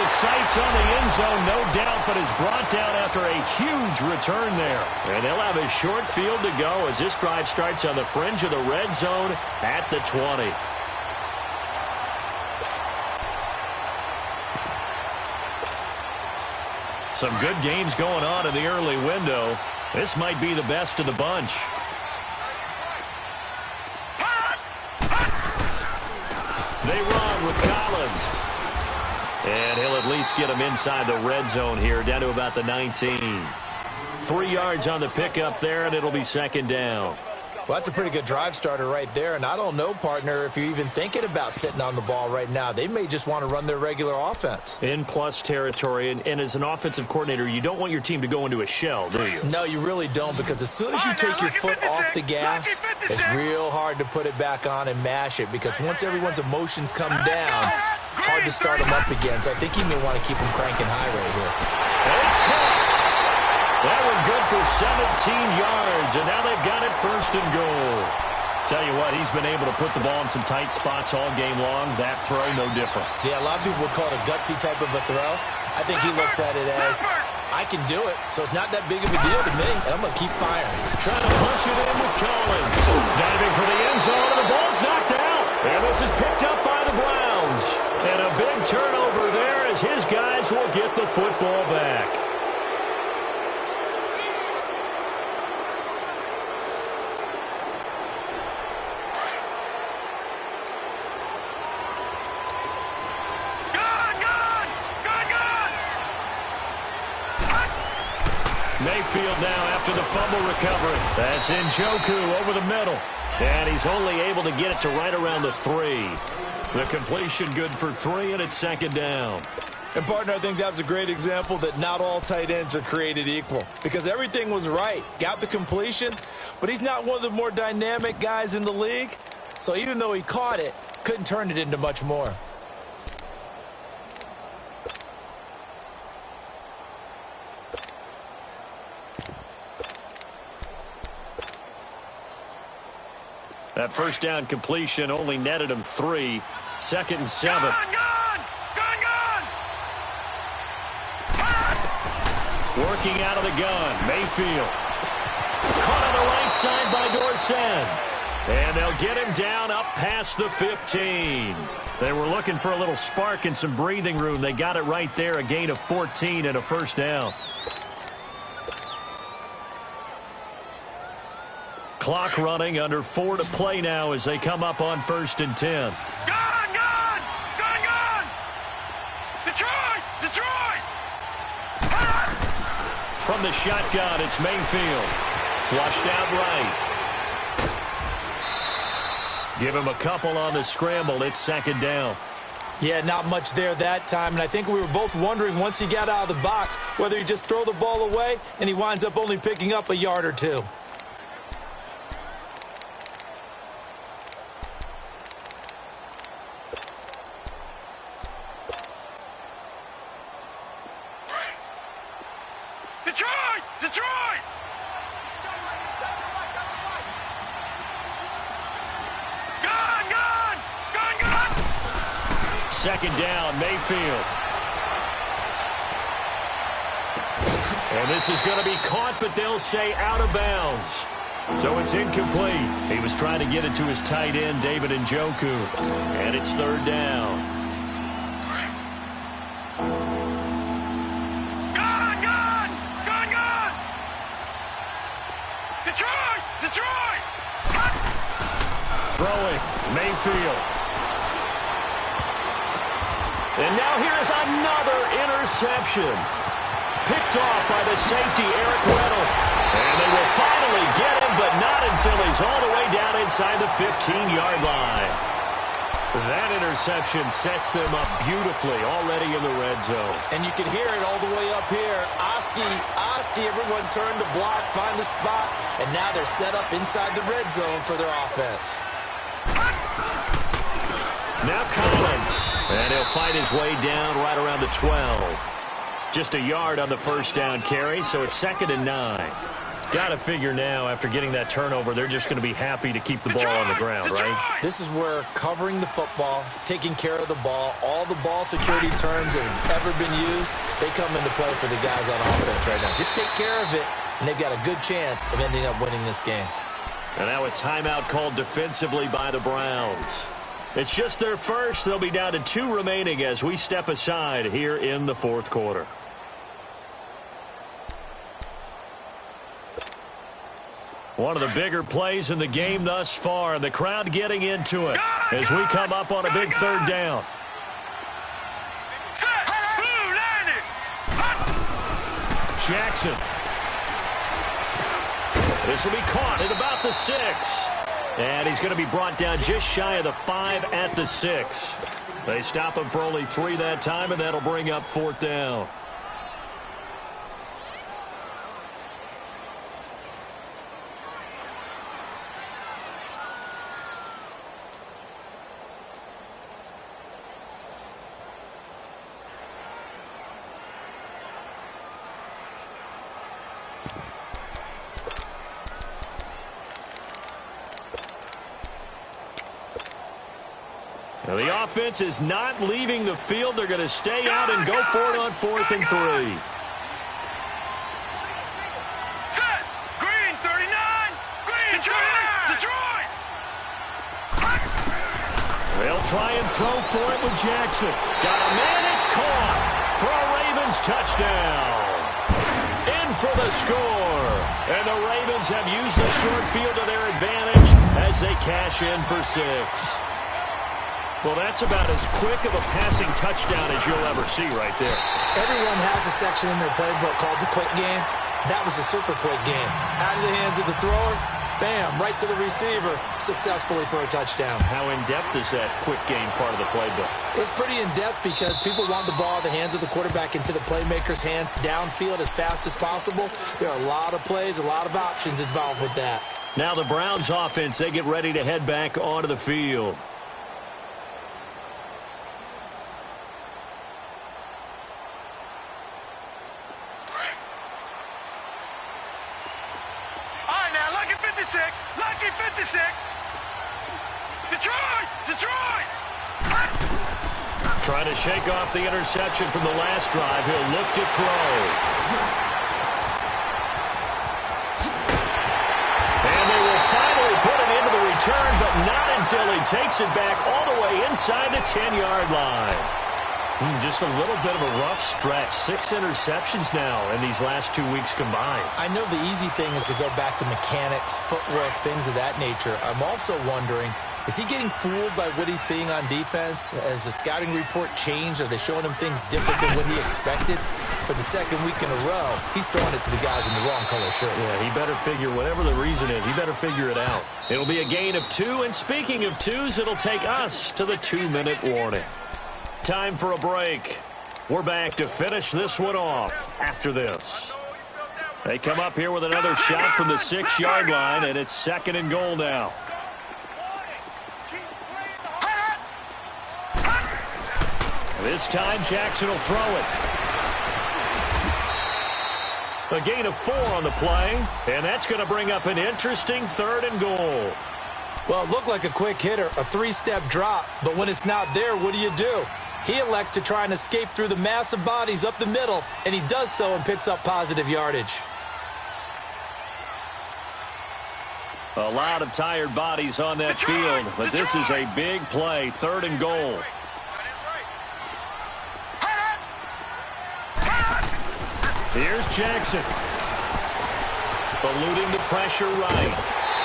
Sights on the end zone, no doubt, but is brought down after a huge return there. And they'll have a short field to go as this drive starts on the fringe of the red zone at the 20. Some good games going on in the early window. This might be the best of the bunch. They run with Collins. And he'll at least get him inside the red zone here, down to about the 19. 3 yards on the pickup there, and it'll be second down. Well, that's a pretty good drive starter right there. And I don't know, partner, if you're even thinking about sitting on the ball right now. They may just want to run their regular offense. In plus territory. And as an offensive coordinator, you don't want your team to go into a shell, do you? No, you really don't, because as soon as you take your foot off the gas, it's real hard to put it back on and mash it, because once everyone's emotions come down, hard to start them up again. So I think you may want to keep them cranking high right here. It's caught. That one good for 17 yards, and now they've got it first and goal. Tell you what, he's been able to put the ball in some tight spots all game long. That throw, no different. Yeah, a lot of people would call it a gutsy type of a throw. I think he looks at it as, I can do it, so it's not that big of a deal to me, and I'm going to keep firing. Trying to punch it in with Collins. Diving for the end zone, and the ball's knocked out. And this is picked up by the Browns. And a big turnover there as his guys will get the football back. Mayfield now after the fumble recovery. That's Njoku over the middle. And he's only able to get it to right around the 3. The completion good for 3, and it's second down. And, partner, I think that was a great example that not all tight ends are created equal, because everything was right. Got the completion, but he's not one of the more dynamic guys in the league. So even though he caught it, couldn't turn it into much more. That first down completion only netted him 3. Second and 7. Working out of the gun, Mayfield. Caught on the right side by Dorsett. And they'll get him down up past the 15. They were looking for a little spark and some breathing room. They got it right there, a gain of 14 and a first down. Clock running, under 4 to play now as they come up on 1st and 10. Detroit! From the shotgun, it's Mayfield. Flushed out right. Give him a couple on the scramble. It's second down. Yeah, not much there that time, and I think we were both wondering once he got out of the box whether he just throw the ball away and he winds up only picking up a yard or 2. Detroit! Gun! Second down, Mayfield. And this is going to be caught, but they'll say out of bounds. So it's incomplete. He was trying to get it to his tight end, David Njoku. And it's third down. Detroit! Throwing, Mayfield. And now here's another interception. Picked off by the safety, Eric Weddle. And they will finally get him, but not until he's all the way down inside the 15-yard line. That interception sets them up beautifully already in the red zone. And you can hear it all the way up here. Oski, everyone turned to block, find a spot, and now they're set up inside the red zone for their offense. Now Collins, and he'll fight his way down right around the 12. Just a yard on the first down carry, so it's second and 9. Got to figure now, after getting that turnover, they're just going to be happy to keep the ball on the ground, right? This is where covering the football, taking care of the ball, all the ball security terms that have ever been used, they come into play for the guys on offense right now. Just take care of it, and they've got a good chance of ending up winning this game. And now a timeout called defensively by the Browns. It's just their first. They'll be down to 2 remaining as we step aside here in the fourth quarter. One of the bigger plays in the game thus far, and the crowd getting into it as we come up on a big third down. Jackson. This will be caught at about the 6. And he's going to be brought down just shy of the 5 at the 6. They stop him for only 3 that time, and that'll bring up 4th down. Now the offense is not leaving the field. They're going to stay out and go for it on 4th and 3. Set. Green, 39. Green, Detroit. They'll try and throw for it with Jackson. Got a man. It's caught for a Ravens touchdown. In for the score. And the Ravens have used the short field to their advantage as they cash in for 6. Well, that's about as quick of a passing touchdown as you'll ever see right there. Everyone has a section in their playbook called the quick game. That was a super quick game. Out of the hands of the thrower, bam, right to the receiver, successfully for a touchdown. How in-depth is that quick game part of the playbook? It's pretty in-depth because people want the ball in the hands of the quarterback into the playmaker's hands downfield as fast as possible. There are a lot of plays, a lot of options involved with that. Now the Browns offense, they get ready to head back onto the field. Lucky 56. Detroit. Trying to shake off the interception from the last drive. He'll look to throw. And they will finally put it into the return, but not until he takes it back all the way inside the 10-yard line. Just a little bit of a rough stretch. 6 interceptions now in these last 2 weeks combined. I know the easy thing is to go back to mechanics, footwork, things of that nature. I'm also wondering, is he getting fooled by what he's seeing on defense? Has the scouting report changed? Are they showing him things different than what he expected? For the second week in a row, he's throwing it to the guys in the wrong color shirts. Yeah, he better figure, whatever the reason is, he better figure it out. It'll be a gain of 2, and speaking of 2s, it'll take us to the 2-minute warning. Time for a break. We're back to finish this one off after this. They come up here with another shot from the 6-yard line, and it's 2nd and goal now. This time, Jackson will throw it. A gain of 4 on the play, and that's going to bring up an interesting 3rd and goal. Well, it looked like a quick hitter, a 3-step drop, but when it's not there, what do? He elects to try and escape through the massive bodies up the middle, and he does so and picks up positive yardage. A lot of tired bodies on that field, but this is a big play, 3rd and goal. Here's Jackson. Eluding the pressure right.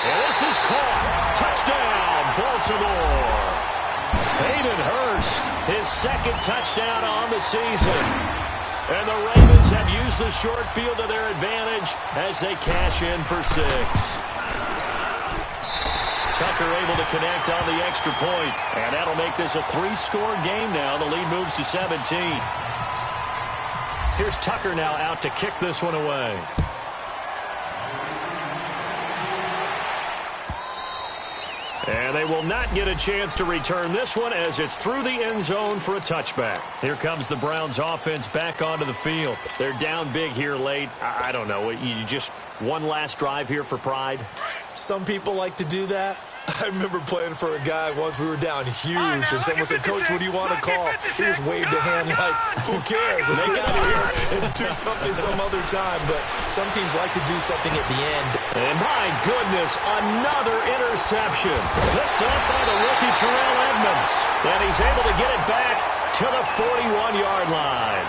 And this is caught. Touchdown, Baltimore. Hayden Hurst, his 2nd touchdown on the season. And the Ravens have used the short field to their advantage as they cash in for 6. Tucker able to connect on the extra point. And that'll make this a 3-score game now. The lead moves to 17. Here's Tucker now out to kick this one away. And they will not get a chance to return this one as it's through the end zone for a touchback. Here comes the Browns offense back onto the field. They're down big here late. I don't know. You just one last drive here for pride? Some people like to do that. I remember playing for a guy once. We were down huge, and someone said, "Coach, what do you want to call?" He just waved a hand like, "Who cares? Let's get out of here and do something some other time." But some teams like to do something at the end. And my goodness, another interception. Picked up by the rookie Terrell Edmonds. And he's able to get it back to the 41-yard line.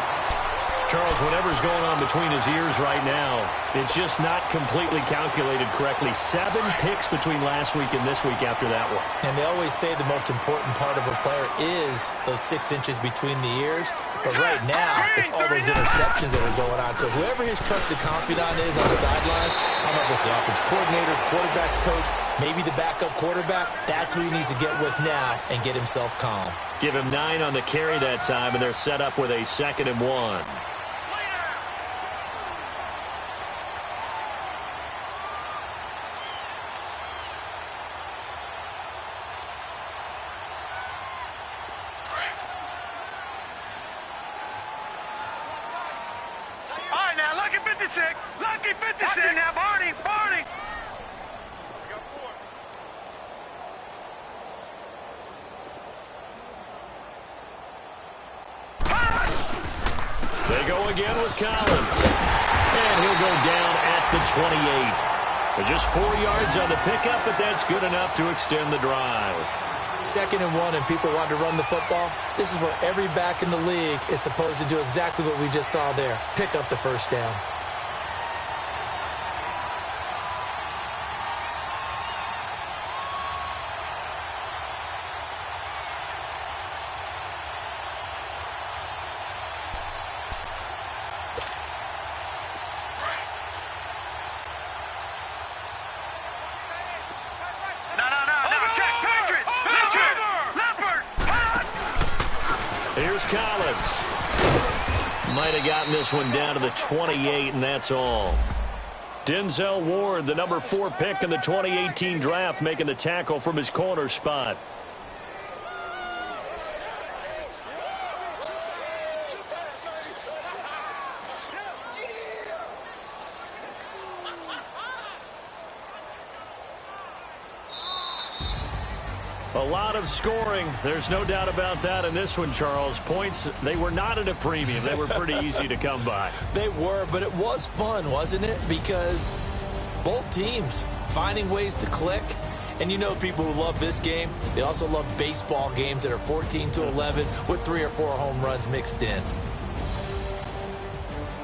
Charles, whatever's going on between his ears right now, it's just not completely calculated correctly. 7 picks between last week and this week after that one. And they always say the most important part of a player is those 6 inches between the ears. But right now, it's all those interceptions that are going on. So whoever his trusted confidant is on the sidelines, I don't know if it's the offense coordinator, the quarterback's coach, maybe the backup quarterback, that's who he needs to get with now and get himself calm. Give him 9 on the carry that time, and they're set up with a 2nd and 1. Lucky 56. Lucky 56. Watch it now, Barney. Barney. They go again with Collins. And he'll go down at the 28. But just 4 yards on the pickup, but that's good enough to extend the drive. 2nd and 1 and people want to run the football. This is where every back in the league is supposed to do exactly what we just saw there. Pick up the first down. Here's Collins. Might have gotten this one down to the 28, and that's all. Denzel Ward, the number 4 pick in the 2018 draft, making the tackle from his corner spot. A lot of scoring. There's no doubt about that in this one, Charles. Points, they were not at a premium. They were pretty easy to come by. They were, but it was fun, wasn't it? Because both teams finding ways to click. And you know people who love this game, they also love baseball games that are 14-11 with 3 or 4 home runs mixed in.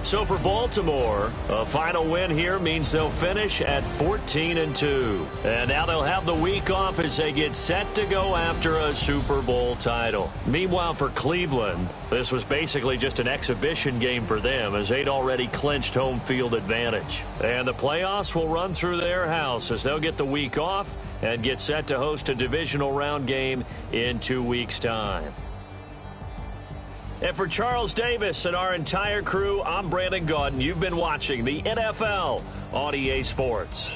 So for Baltimore, a final win here means they'll finish at 14-2. And now they'll have the week off as they get set to go after a Super Bowl title. Meanwhile, for Cleveland, this was basically just an exhibition game for them as they'd already clinched home field advantage. And the playoffs will run through their house as they'll get the week off and get set to host a divisional round game in 2 weeks' time. And for Charles Davis and our entire crew, I'm Brandon Gaudin. You've been watching the NFL on EA Sports.